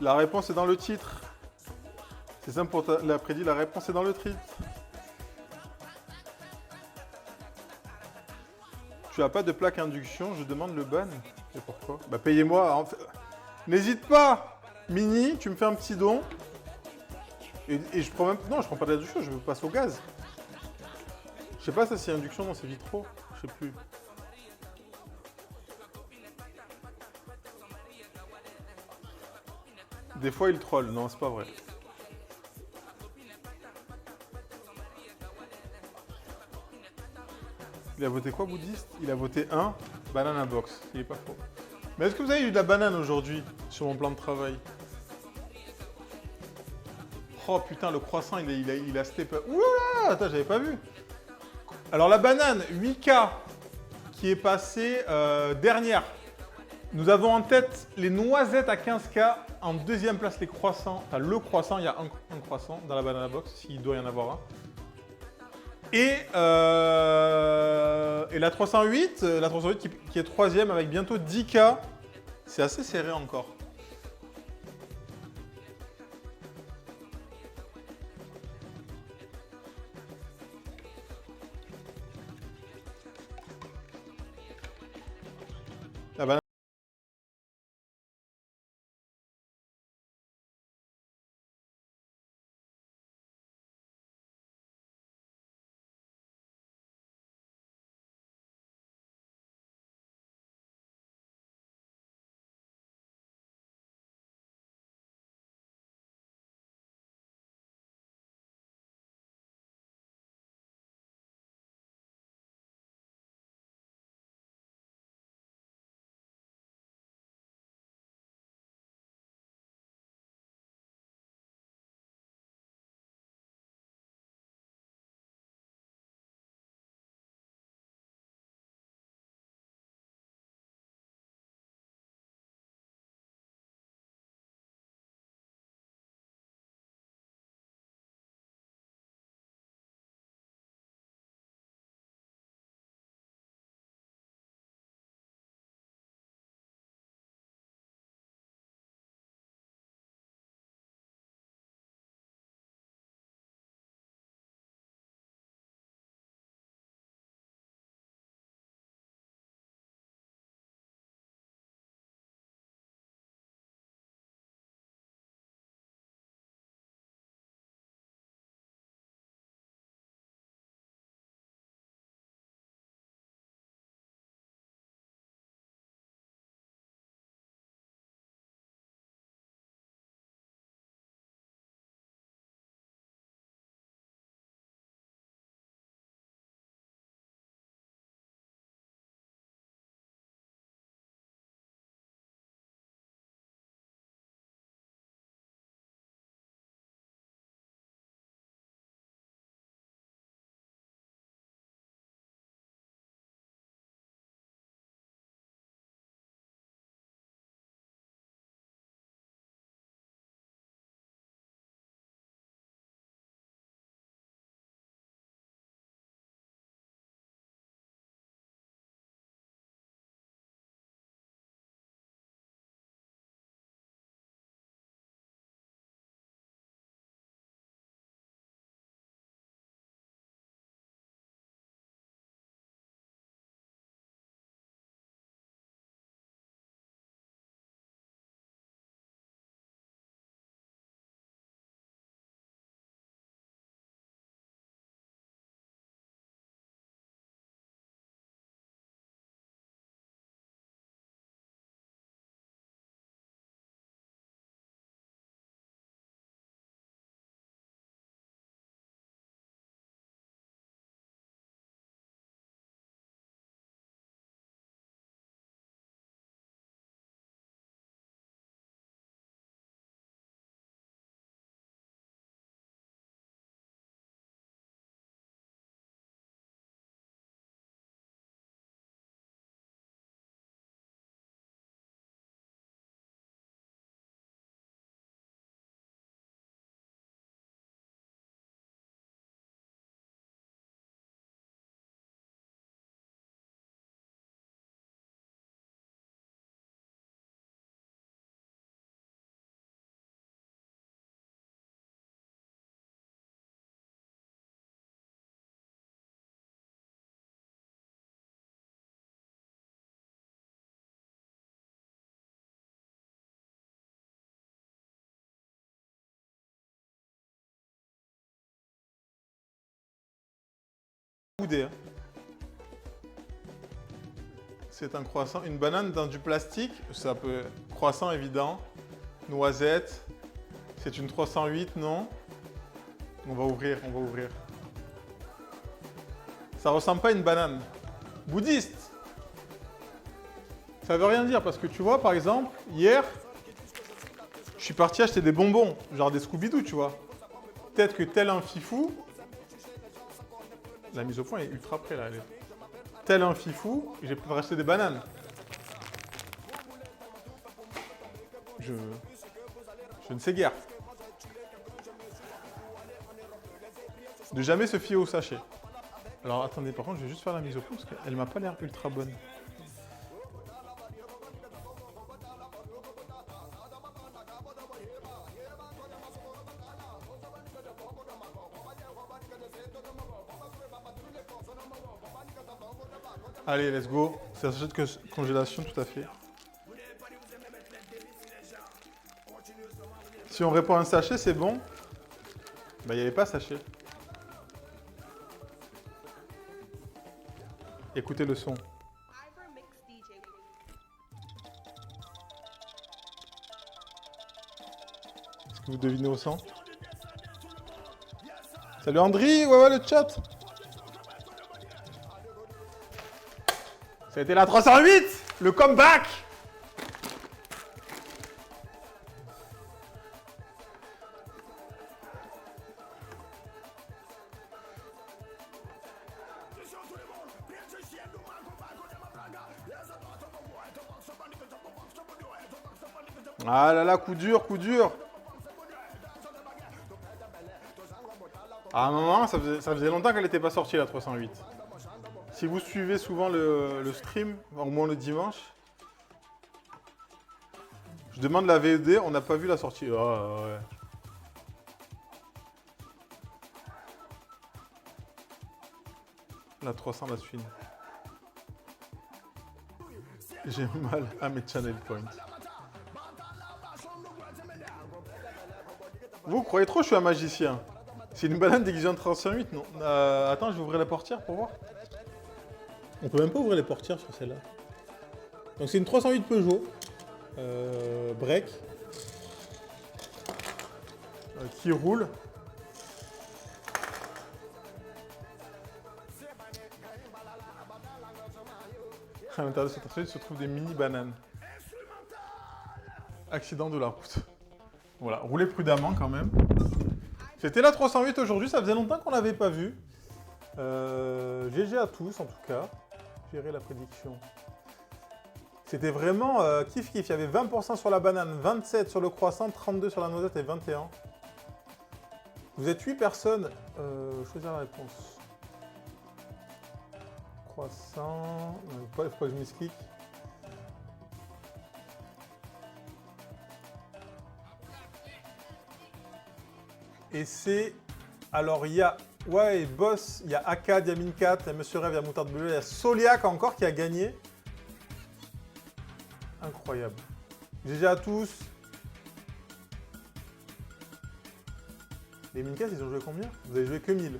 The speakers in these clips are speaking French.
La réponse est dans le titre. C'est simple pour la prédit, la réponse est dans le titre. Tu as pas de plaque induction, je demande le ban. Et pourquoi? Bah payez-moi. N'hésite pas. Mini, tu me fais un petit don. Et je prends même... Non, je prends pas d'induction, je passe au gaz. Je sais pas ça c'est induction, non c'est vitro. Je sais plus. Des fois il troll, non c'est pas vrai. Il a voté quoi bouddhiste? Il a voté 1, banana box. Il est pas faux. Mais est-ce que vous avez eu de la banane aujourd'hui sur mon plan de travail? Oh putain, le croissant, il a step up. Oula, attends, j'avais pas vu. Alors la banane, 8K, qui est passée dernière. Nous avons en tête les noisettes à 15K. En deuxième place, les croissants. Enfin, le croissant, il y a un croissant dans la banana box, s'il doit y en avoir un. Et la 308, qui est troisième avec bientôt 10K. C'est assez serré encore. La banane boudé. Hein. C'est un croissant. Une banane dans du plastique, ça peut... Croissant évident. Noisette. C'est une 308, non? On va ouvrir, on va ouvrir. Ça ressemble pas à une banane. Bouddhiste. Ça veut rien dire parce que tu vois, par exemple, hier, je suis parti acheter des bonbons, genre des Scooby-Doo, tu vois. Peut-être que tel un fifou... La mise au point est ultra près, là. Tel un fifou, j'ai pu racheter des bananes. Je ne sais guère. De jamais se fier au sachet. Alors attendez, par contre, je vais juste faire la mise au point parce qu'elle m'a pas l'air ultra bonne. Allez, let's go. C'est un sachet de congélation, tout à fait. Si on répond à un sachet, c'est bon. Bah, il n'y avait pas sachet. Écoutez le son. Est-ce que vous devinez au son? Salut Andri, ouais, le chat. Ça a été la 308, le comeback. Ah là là, coup dur, coup dur. À un moment, ça faisait longtemps qu'elle n'était pas sortie, la 308. Si vous suivez souvent le stream, au moins le dimanche, je demande la VED, on n'a pas vu la sortie. Oh, ouais. La 300, la suite. J'ai mal à mes channel points. Vous croyez trop que je suis un magicien? C'est une banane déguisée en 308, non? Attends, je vais ouvrir la portière pour voir. On peut même pas ouvrir les portières sur celle-là. Donc c'est une 308 Peugeot. Break. Qui roule. À l'intérieur de cette 308 se trouvent des mini bananes. Accident de la route. Voilà, roulez prudemment quand même. C'était la 308 aujourd'hui, ça faisait longtemps qu'on l'avait pas vu. GG à tous en tout cas. Gérer la prédiction. C'était vraiment kiff kiff. Il y avait 20% sur la banane, 27 sur le croissant, 32 sur la noisette et 21. Vous êtes 8 personnes. Choisir la réponse. Croissant. Il faut pas que je misclique. Et c'est... Alors, il y a... Ouais, Boss, il y a Akkad, il y a Mincat, il y a Monsieur Rêve, il y a Moutarde Bleue, il y a Soliac encore qui a gagné. Incroyable. GG à tous. Les Mincat, ils ont joué combien? Vous avez joué que 1000.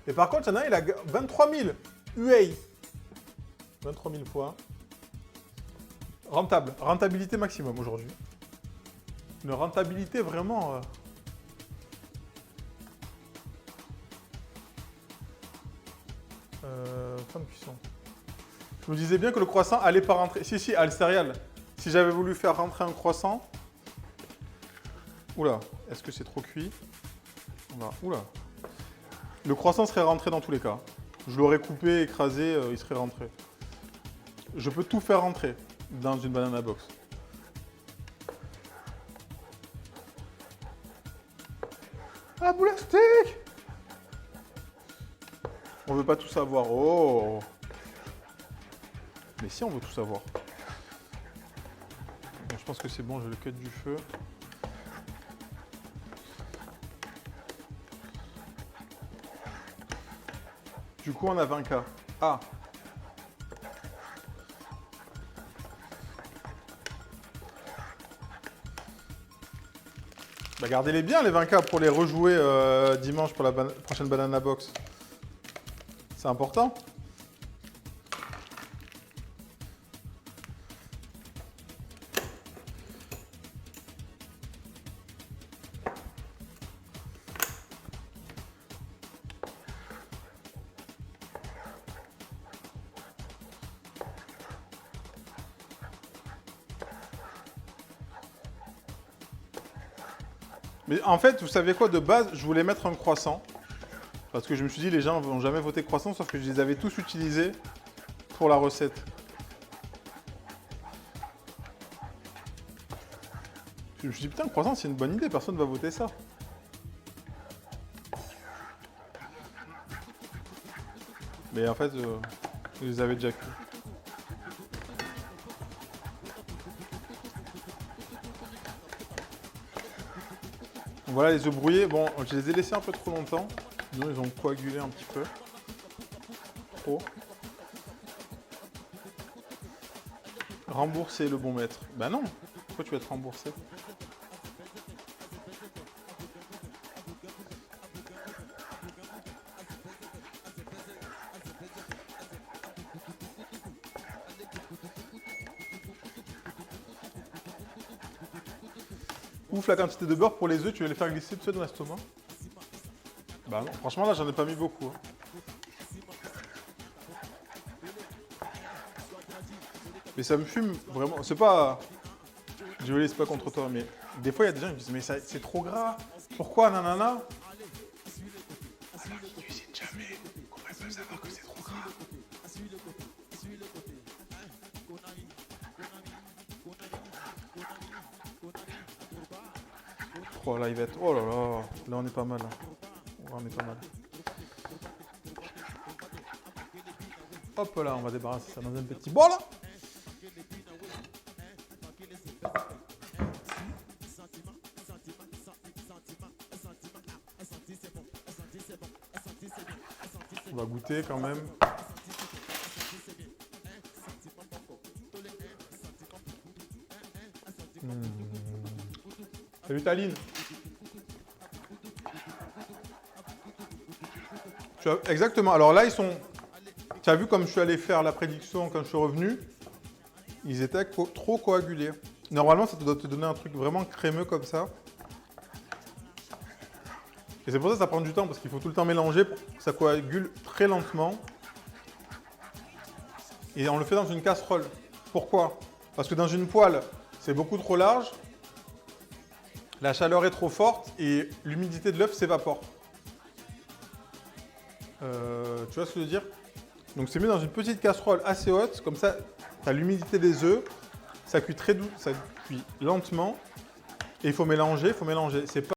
Et par contre, il y en a un, il a 23 000. UA. 23 000 points. Rentable. Rentabilité maximum aujourd'hui. Une rentabilité vraiment... fin de cuisson. Je me disais bien que le croissant allait pas rentrer. Si, à le céréal. Si j'avais voulu faire rentrer un croissant... Oula, est-ce que c'est trop cuit? Oula. Le croissant serait rentré dans tous les cas. Je l'aurais coupé, écrasé, il serait rentré. Je peux tout faire rentrer dans une banana box. Ah, boule à steak! On veut pas tout savoir. Oh! Mais si, on veut tout savoir. Bon, je pense que c'est bon, je le cut du feu. Du coup, on a 20K. Ah! Bah, gardez-les bien, les 20K, pour les rejouer dimanche pour la prochaine Banana Box. C'est important. Mais en fait, vous savez quoi, de base, je voulais mettre un croissant. Parce que je me suis dit, les gens vont jamais voter croissant, sauf que je les avais tous utilisés pour la recette. Je me suis dit, putain, le croissant, c'est une bonne idée, personne ne va voter ça. Mais en fait, je les avais déjà cuits. Voilà les œufs brouillés. Bon, je les ai laissés un peu trop longtemps. Disons, ils ont coagulé un petit peu. Trop. Rembourser le bon maître. Bah non. Pourquoi tu vas être remboursé? Ouf, la quantité de beurre pour les œufs, tu vas les faire glisser tout seul dans l'estomac? Bah non, franchement là j'en ai pas mis beaucoup. Hein. Mais ça me fume vraiment, c'est pas... Désolé, c'est pas contre toi, mais des fois il y a des gens qui me disent mais c'est trop gras, pourquoi nanana? Alors ils cuisinent jamais, comment ils peuvent savoir que c'est trop gras? Oh là il va être... Oh là là, là on est pas mal. Hein. Oh, on est pas mal. Hop là, on va débarrasser ça dans un petit bol. On va goûter quand même. Salut Taline. Exactement. Alors là, ils sont... Tu as vu comme je suis allé faire la prédiction quand je suis revenu? Ils étaient trop coagulés. Normalement, ça doit te donner un truc vraiment crémeux comme ça. Et c'est pour ça que ça prend du temps, parce qu'il faut tout le temps mélanger pour que ça coagule très lentement. Et on le fait dans une casserole. Pourquoi? Parce que dans une poêle, c'est beaucoup trop large. La chaleur est trop forte et l'humidité de l'œuf s'évapore. Tu vois ce que je veux dire? Donc c'est mieux dans une petite casserole assez haute, comme ça tu as l'humidité des œufs, ça cuit très doux, ça cuit lentement et il faut mélanger, C'est pas